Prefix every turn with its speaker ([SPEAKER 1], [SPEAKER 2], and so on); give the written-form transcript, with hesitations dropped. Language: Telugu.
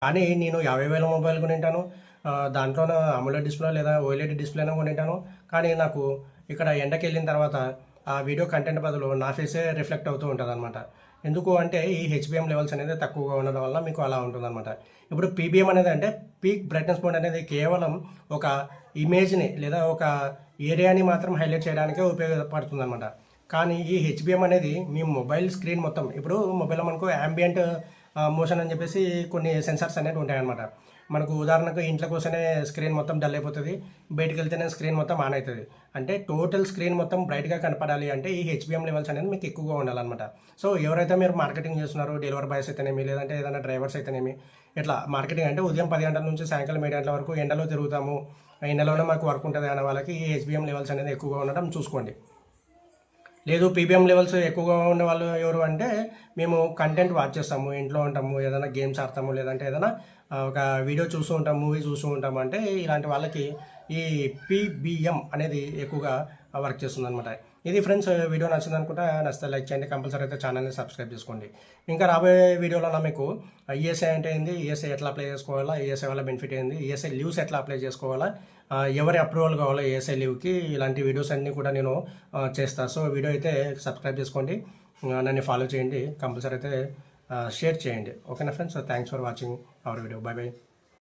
[SPEAKER 1] కానీ నేను 50,000 మొబైల్ కొనింటాను. దాంట్లోన అమోలెడ్ డిస్ప్లే లేదా ఓఎల్ఈడీ డిస్ప్లేనే కొనింటాను. కానీ నాకు ఇక్కడ ఎండకెళ్ళిన తర్వాత ఆ వీడియో కంటెంట్ బదులు నా ఫేసే రిఫ్లెక్ట్ అవుతూ ఉంటదనమాట. ఎందుకు అంటే ఈ హెచ్‌బీఎం లెవెల్స్ అనేది తక్కువగా ఉండడం వల్ల మీకు అలా ఉంటుందనమాట. ఇప్పుడు పీబీఎం అనేది అంటే పీక్ బ్రైట్‌నెస్ మోడ్ అనేది కేవలం ఒక ఇమేజ్‌ని లేదా ఒక ఏరియాని మాత్రం హైలైట్ చేయడానికే ఉపయోగపడుతుందనమాట. కానీ ఈ హెచ్‌బీఎం అనేది మీ మొబైల్ స్క్రీన్ మొత్తం ఇప్పుడు మొబైల్‌లో మనకు యాంబియంట్ మోషన్ అని చెప్పేసి కొన్ని సెన్సార్స్ అనేవి ఉంటాయన్నమాట. మనకు ఉదాహరణకు ఇంట్లో కూర్చొనే స్క్రీన్ మొత్తం డల్ అయిపోతుంది, బయటికి వెళ్తేనే స్క్రీన్ మొత్తం ఆన్ అవుతుంది. అంటే టోటల్ స్క్రీన్ మొత్తం బ్రైట్గా కనపడాలి అంటే ఈ హెచ్‌బీఎం లెవెల్స్ అనేది మీకు ఎక్కువగా ఉండాలన్నమాట. సో ఎవరైతే మీరు మార్కెటింగ్ చేస్తున్నారో డెలివరీ బాయ్స్ అయితేనేమి లేదంటే ఏదైనా డ్రైవర్స్ అయితేనేమి ఇట్లా మార్కెటింగ్ అంటే ఉదయం 10 గంటల నుంచి సాయంకాలం 7 గంటల వరకు ఎండలో తిరుగుతాము, ఎండలోనే మాకు వర్క్ ఉంటుంది అనే వాళ్ళకి ఈ హెచ్‌బీఎం లెవెల్స్ అనేది ఎక్కువగా ఉండడం చూసుకోండి. లేదు పీబీఎం లెవెల్స్ ఎక్కువగా ఉండే వాళ్ళు ఎవరు అంటే మేము కంటెంట్ వాచ్ చేస్తాము, ఇంట్లో ఉంటాము, ఏదైనా గేమ్స్ ఆడతాము, లేదంటే ఏదైనా ఒక వీడియో చూస్తూ ఉంటాం, మూవీ చూస్తూ ఉంటాము అంటే ఇలాంటి వాళ్ళకి ఈ పీబీఎం అనేది ఎక్కువగా వర్క్ చేస్తుందన్నమాట. ఇది ఫ్రెండ్స్, వీడియో నచ్చింది అనుకుంటా. నచ్చితే లైక్ చేయండి, కంపల్సరీ అయితే ఛానల్ని సబ్స్క్రైబ్ చేసుకోండి. ఇంకా రాబోయే వీడియోలో మీకు ఈఎస్ఐ అంటే ఏంది, ఈఎస్ఐ ఎట్లా అప్లై చేసుకోవాలా, ఈఎస్ఐ వల్ల బెనిఫిట్ ఏంది, ఈఎస్ఐ లీవ్స్ ఎట్లా అప్లై చేసుకోవాలా, ఎవరి అప్రూవల్ కావాలో ఈఎస్ఐ లీవ్కి, ఇలాంటి వీడియోస్ అన్నీ కూడా నేను చేస్తాను. సో వీడియో అయితే సబ్స్క్రైబ్ చేసుకోండి, నన్ను ఫాలో చేయండి, కంపల్సరీ అయితే షేర్ చేయండి. ఓకేనా friends, thanks for watching our video. By by.